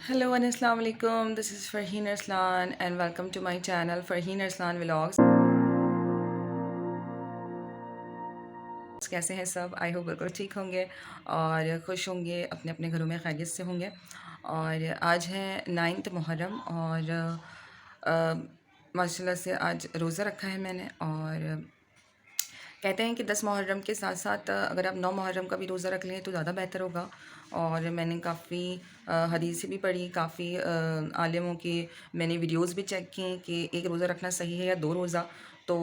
Hello and Assalamu alaikum. This is Farheen Arslan and welcome to my channel Farheen Arslan Vlogs. कैसे हैं सब? I hope बिल्कुल ठीक होंगे और खुश होंगे, अपने अपने घरों में खैरियत से होंगे। और आज है 9th मुहर्रम और माशाल्लाह से आज रोज़ा रखा है मैंने। और कहते हैं कि 10 मुहर्रम के साथ साथ अगर आप 9 मुहर्रम का भी रोज़ा रख लें तो ज़्यादा बेहतर होगा। और मैंने काफ़ी हदीसें भी पढ़ी, काफ़ी आलिमों की मैंने वीडियोस भी चेक की कि एक रोज़ा रखना सही है या 2 रोज़ा। तो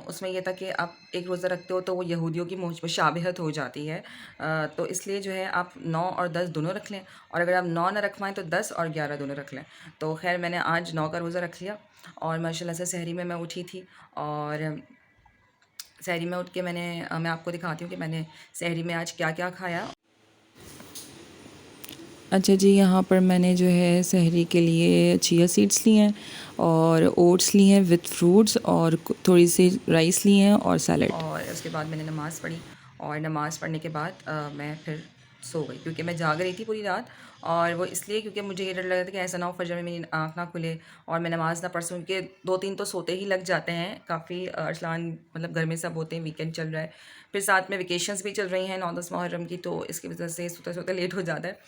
उसमें यह था कि आप एक रोज़ा रखते हो तो वो यहूदियों की मुशाबहत हो जाती है। तो इसलिए जो है आप 9 और 10 दोनों रख लें, और अगर आप 9 ना रख पाएँ तो 10 और 11 दोनों रख लें। तो खैर मैंने आज 9 का रोज़ा रख लिया और माशाल्लाह से सहरी में मैं उठी थी। और सहरी में उठ के मैं आपको दिखाती हूँ कि मैंने सहरी में आज क्या-क्या खाया। अच्छा जी, यहाँ पर मैंने जो है सहरी के लिए चिया सीड्स लिए हैं और ओट्स लिए हैं विद फ्रूट्स और थोड़ी सी राइस लिए हैं और सैलड। और उसके बाद मैंने नमाज़ पढ़ी और नमाज़ पढ़ने के बाद मैं फिर सो गई, क्योंकि मैं जाग रही थी पूरी रात। और वो इसलिए क्योंकि मुझे ये डर लग रहा था कि ऐसा ना हो फजर में मेरी आँख ना खुले और मैं नमाज़ ना पढ़ सकूँ, क्योंकि 2-3 तो सोते ही लग जाते हैं काफ़ी। अरसलान मतलब घर में सब होते हैं, वीकेंड चल रहा है, फिर साथ में वेकेशंस भी चल रही हैं 9-10 मुहर्रम की, तो इसकी वजह से सोते-सोते लेट हो जाता है।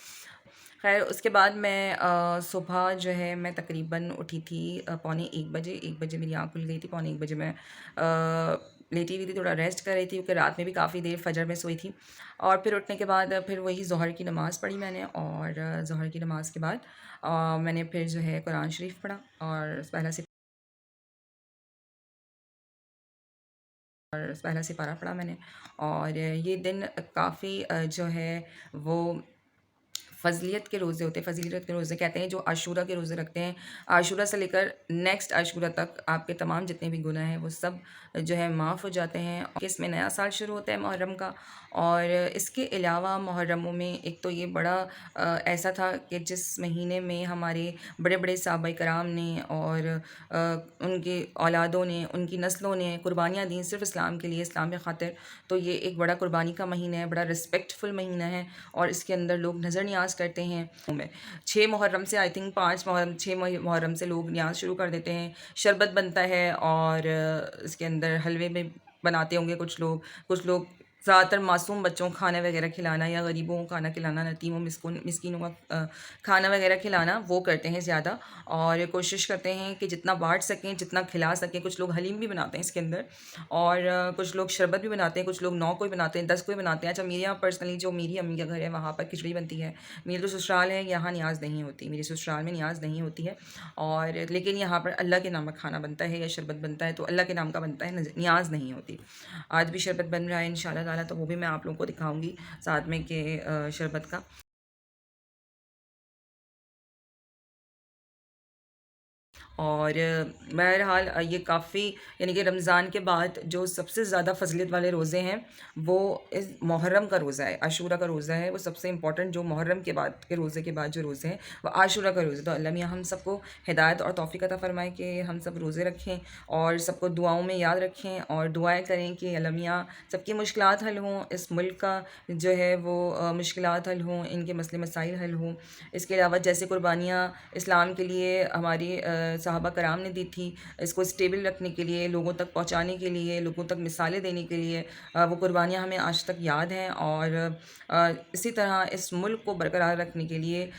खैर उसके बाद मैं सुबह जो है मैं तकरीबन उठी थी पौने 1 बजे। 1 बजे मेरी आँख खुल गई थी, पौने 1 बजे मैं लेटी हुई थी, थोड़ा रेस्ट कर रही थी क्योंकि रात में भी काफ़ी देर फजर में सोई थी। और फिर उठने के बाद फिर वही ज़ोहर की नमाज़ पढ़ी मैंने, और ज़ोहर की नमाज़ के बाद मैंने फिर जो है कुरान शरीफ पढ़ा और पहला सिपारा पढ़ा मैंने। और ये दिन काफ़ी जो है वो फ़ज़लियत के रोज़े होते हैं। फ़ज़ीलत के रोज़े कहते हैं जो आशूरा के रोज़े रखते हैं, आशूरा से लेकर नेक्स्ट आशूरा तक आपके तमाम जितने भी गुनाह हैं वो सब जो है माफ़ हो जाते हैं। इसमें नया साल शुरू होता है मुहर्रम का। और इसके अलावा मुहर्रमों में एक तो ये बड़ा ऐसा था कि जिस महीने में हमारे बड़े बड़े सहाबा कराम ने और उनके औलादों ने, उनकी नस्लों ने कुर्बानियाँ दी सिर्फ़ इस्लाम के लिए, इस्लाम की खातिर। तो ये एक बड़ा कुर्बानी का महीना है, बड़ा रिस्पेक्टफुल महीना है। और इसके अंदर लोग नज़र न्याज़ करते हैं। में 6 मुहर्रम से आई थिंक 5 मुहर्रम 6 मुहर्रम से लोग न्याज़ शुरू कर देते हैं। शरबत बनता है और इसके अंदर हलवे में बनाते होंगे कुछ लोग ज़्यादातर मासूम बच्चों को खाना वगैरह खिलाना या गरीबों को खाना खिलाना, यतीमों मिस्कीनों का खाना वगैरह खिलाना वो करते हैं ज़्यादा। और कोशिश करते हैं कि जितना बाँट सकें, जितना खिला सकें। कुछ लोग हलीम भी बनाते हैं इसके अंदर, और कुछ लोग शरबत भी बनाते हैं, कुछ लोग 9 को ही बनाते हैं, 10 को ही बनाते हैं। अच्छा, मेरे यहाँ पर्सनली जो मेरी अम्मी का घर है वहाँ पर खिचड़ी बनती है। मेरी जो ससुराल है यहाँ न्याज़ नहीं होती, मेरे ससुराल में न्याज़ नहीं होती है। और लेकिन यहाँ पर अल्लाह के नाम का खाना बनता है या शरबत बनता है तो अल्लाह के नाम का बनता है, न्याज़ नहीं होती। आज भी शरबत बन रहा है इंशाल्लाह ताला, तो वो भी मैं आप लोगों को दिखाऊंगी साथ में कि शरबत का। और बहरहाल ये काफ़ी, यानी कि रमज़ान के बाद जो सबसे ज़्यादा फ़ज़लियत वाले रोज़े हैं वो इस मुहर्रम का रोज़ा है, आशूरा का रोज़ा है। वो सबसे इम्पॉर्टेंट जो मुहर्रम के बाद के रोज़े के बाद जो रोज़े हैं वो आशूरा का रोज़ा। तो अल्लाह मियाँ हम सबको हिदायत और तौफ़ीक़ अता फ़रमाए कि हम सब रोज़े रखें और सबको दुआओं में याद रखें और दुआएँ करें कि अल्लाह मियाँ सबकी मुश्किलात हल हों, इस मुल्क का जो है वो मुश्किलात हल हों, इनके मसले मसाइल हल हों। इसके अलावा जैसे कुर्बानियाँ इस्लाम के लिए हमारी सहाबा कराम ने दी थी, इसको स्टेबल रखने के लिए, लोगों तक पहुंचाने के लिए, लोगों तक मिसालें देने के लिए, वो कुर्बानियाँ हमें आज तक याद हैं। और इसी तरह इस मुल्क को बरकरार रखने के लिए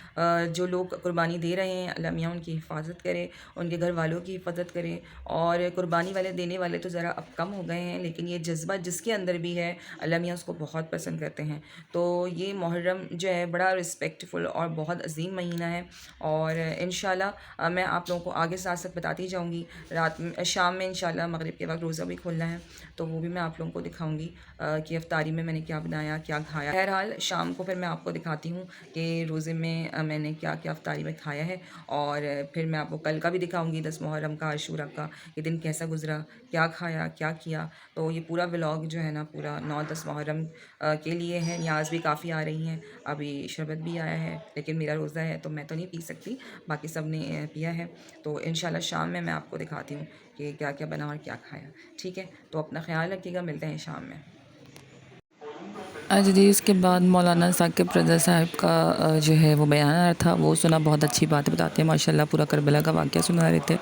जो लोग कुर्बानी दे रहे हैं अल्लाह मियाँ उनकी हिफाजत करे, उनके घर वालों की हिफाजत करे। और कुर्बानी वाले देने वाले तो ज़रा अब कम हो गए हैं, लेकिन ये जज्बा जिसके अंदर भी है अल्लाह मियाँ उसको बहुत पसंद करते हैं। तो ये मुहर्रम जो है बड़ा रिस्पेक्टफुल और बहुत अजीम महीना है। और इंशाल्लाह मैं आप लोगों को आगे साथ साथ बताती जाऊँगी। रात में शाम में इंशाल्लाह मगरिब के वक्त रोज़ा भी खोलना है, तो वो भी मैं आप लोगों को दिखाऊँगी कि इफ्तारी में मैंने क्या बनाया, क्या खाया। बहरहाल शाम को फिर मैं आपको दिखाती हूँ कि रोज़े में मैंने क्या क्या इफ्तारी में खाया है। और फिर मैं आपको कल का भी दिखाऊँगी, 10 मुहर्रम का, आशूरा का, ये दिन कैसा गुज़रा, क्या खाया, क्या किया। तो ये पूरा व्लॉग जो है ना पूरा 9-10 मुहर्रम के लिए है। न्याज़ भी काफ़ी आ रही हैं, अभी शरबत भी आया है, लेकिन मेरा रोज़ा है तो मैं तो नहीं पी सकती, बाकी सब ने पिया है। तो इंशाल्लाह शाम में मैं आपको दिखाती हूँ कि क्या क्या बना और क्या खाया। ठीक है, तो अपना ख्याल रखिएगा, मिलते हैं शाम में। आज जी इसके बाद मौलाना साकिब रज़ा साहब का जो है वो बयान आ रहा था, वो सुना। बहुत अच्छी बातें बताते हैं माशाल्लाह, पूरा करबला का वाक़या सुना रहे थे।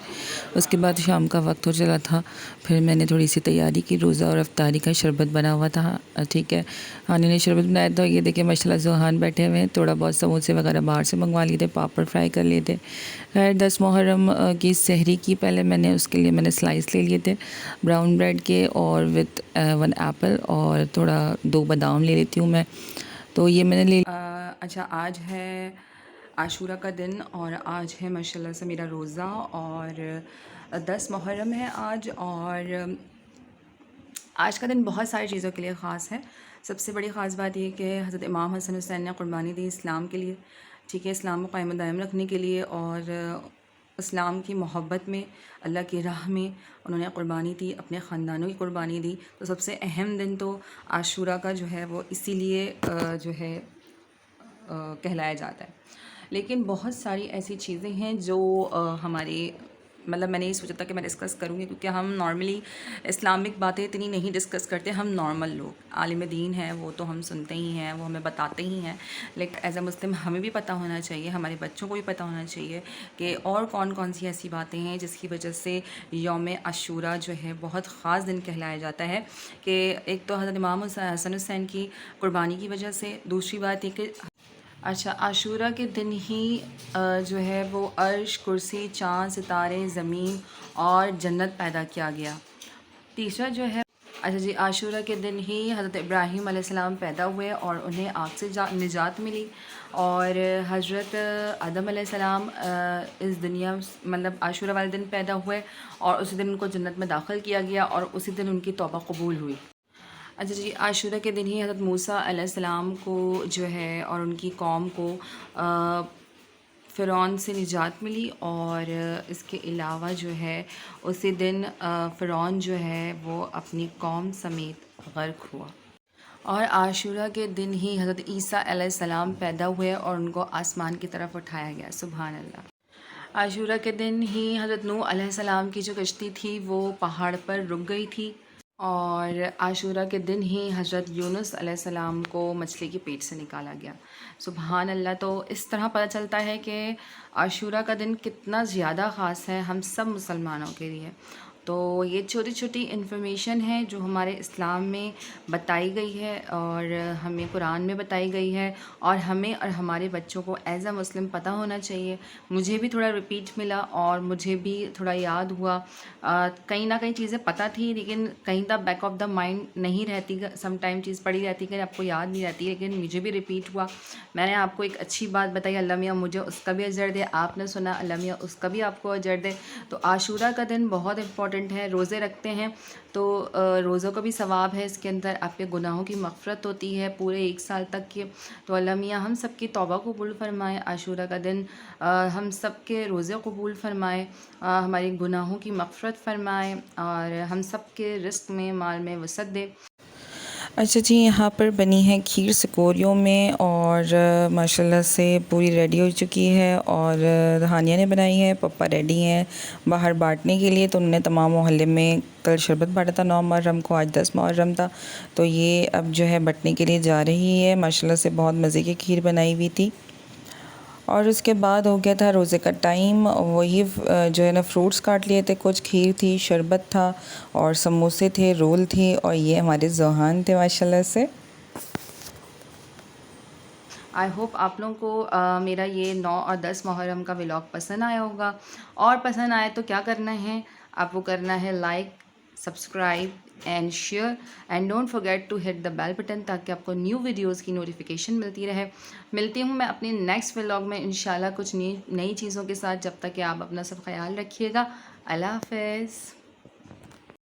उसके बाद शाम का वक्त हो चला था, फिर मैंने थोड़ी सी तैयारी की। रोज़ा और अफ्तारी का शरबत बना हुआ था, ठीक है। हानी ने शरबत बनाया, तो ये देखिए माशाल्लाह ज़ुहान बैठे हुए हैं। थोड़ा बहुत समोसे वगैरह बाहर से मंगवा लिए थे, पापड़ फ्राई कर लिए थे। खैर 10 मुहर्रम की सहरी की पहले मैंने उसके लिए मैंने स्लाइस ले लिए थे ब्राउन ब्रेड के, और विथ 1 एप्पल, और थोड़ा 2 बादाम ले लेती हूँ मैं, तो ये मैंने ले। अच्छा, आज है आशूरा का दिन और आज है माशाल्लाह से मेरा रोज़ा, और 10 मुहर्रम है आज। और आज का दिन बहुत सारी चीज़ों के लिए ख़ास है। सबसे बड़ी ख़ास बात ये कि हज़रत इमाम हसन हुसैन ने क़ुरबानी दी इस्लाम के लिए, ठीक है, इस्लाम को कायम दायम रखने के लिए, और इस्लाम की मोहब्बत में, अल्लाह की राह में उन्होंने क़ुरबानी दी, अपने ख़ानदानों की क़ुरबानी दी। तो सबसे अहम दिन तो आशूरा का जो है वो इसीलिए जो है कहलाया जाता है। लेकिन बहुत सारी ऐसी चीज़ें हैं जो हमारे, मतलब मैंने ये सोचा था कि मैं डिस्कस करूँगी, क्योंकि हम नॉर्मली इस्लामिक बातें इतनी नहीं डिस्कस करते। हम नॉर्मल लोग, आलिम दीन हैं वो तो हम सुनते ही हैं, वो हमें बताते ही हैं, लेकिन एज अ मुस्लिम हमें भी पता होना चाहिए, हमारे बच्चों को भी पता होना चाहिए कि और कौन कौन सी ऐसी बातें हैं जिसकी वजह से यौम आशूरा जो है बहुत ख़ास दिन कहलाया जाता है। कि एक तो हज़रत इमाम हसन हुसैन की क़ुरबानी की वजह से, दूसरी बात ये कि अच्छा, आशूरा के दिन ही जो है वो अर्श, कुर्सी, चाँद, सितारे, ज़मीन और जन्नत पैदा किया गया। तीसरा जो है, अच्छा जी, आशूरा के दिन ही हज़रत इब्राहीम अलैहिस्सलाम पैदा हुए और उन्हें आग से निजात मिली। और हज़रत आदम अलैहिस्सलाम इस दुनिया मतलब आशूरा वाले दिन पैदा हुए, और उसी दिन उनको जन्नत में दाखिल किया गया, और उसी दिन उनकी तौबा कबूल हुई। अच्छा जी, आशूरा के दिन ही हज़रत मूसा अलैहिस्सलाम को जो है और उनकी कौम को फ़िरौन से निजात मिली, और इसके अलावा जो है उसी दिन फ़िरौन जो है वो अपनी कौम समेत गर्क हुआ। और आशूरा के दिन ही हज़रत ईसा अलैहिस्सलाम पैदा हुए और उनको आसमान की तरफ उठाया गया। सुभान अल्लाह। आशूरा के दिन ही हज़रत नूह अलैहिस्सलाम की जो कश्ती थी वो पहाड़ पर रुक गई थी, और आशूरा के दिन ही हज़रत यूनुस अलैहिस्सलाम को मछली के पेट से निकाला गया। सुभान अल्लाह। तो इस तरह पता चलता है कि आशूरा का दिन कितना ज़्यादा ख़ास है हम सब मुसलमानों के लिए। तो ये छोटी छोटी इन्फॉर्मेशन है जो हमारे इस्लाम में बताई गई है, और हमें कुरान में बताई गई है, और हमें और हमारे बच्चों को एज़ अ मुस्लिम पता होना चाहिए। मुझे भी थोड़ा रिपीट मिला और मुझे भी थोड़ा याद हुआ। कहीं ना कहीं चीज़ें पता थी, लेकिन कहीं the back of the mind नहीं रहती, सम टाइम चीज़ पड़ी रहती कि आपको याद नहीं रहती, लेकिन मुझे भी रिपीट हुआ। मैंने आपको एक अच्छी बात बताई, अल्लाह मियाँ मुझे उसका भी अजर दे, आपने सुना, अल्लाह मियाँ उसका भी आपको अजर दे। तो आशूरा का दिन बहुत इंपॉर्टेंट है। रोज़े रखते हैं तो रोज़ों का भी सवाब है, इसके अंदर आपके गुनाहों की मग़फ़िरत होती है पूरे 1 साल तक की। तो अल्लाह मियाँ हम सब की तौबा कबूल फ़रमाए, आशूरा का दिन हम सब के रोज़े कबूल फ़रमाए, हमारे गुनाहों की मग़फ़िरत फ़रमाए, और हम सब के रिज़्क़ में, माल में वसअत दे। अच्छा जी, यहाँ पर बनी है खीर सिकोरियों में, और माशाल्लाह से पूरी रेडी हो चुकी है, और हानिया ने बनाई है, पप्पा रेडी हैं बाहर बांटने के लिए। तो उन्होंने तमाम मोहल्ले में कल शरबत बांटा था 9 मुहर्रम को, आज 10 मुहर्रम था, तो ये अब जो है बंटने के लिए जा रही है। माशाल्लाह से बहुत मज़े की खीर बनाई हुई थी। और उसके बाद हो गया था रोज़े का टाइम, वही जो है ना फ्रूट्स काट लिए थे, कुछ खीर थी, शरबत था, और समोसे थे, रोल थी, और ये हमारे ज़ुहान थे माशाल्लाह से। आई होप आप लोगों को मेरा ये 9 और 10 मुहर्रम का व्लॉग पसंद आया होगा, और पसंद आए तो क्या करना है आपको, करना है like, subscribe and share, and don't forget to hit the bell button, ताकि आपको न्यू वीडियोस की नोटिफिकेशन मिलती रहे। मिलती हूँ मैं अपने नेक्स्ट व्लॉग में इंशाल्लाह कुछ नई चीज़ों के साथ। जब तक कि आप अपना सब ख्याल रखिएगा। अल्लाह हाफ़िज़।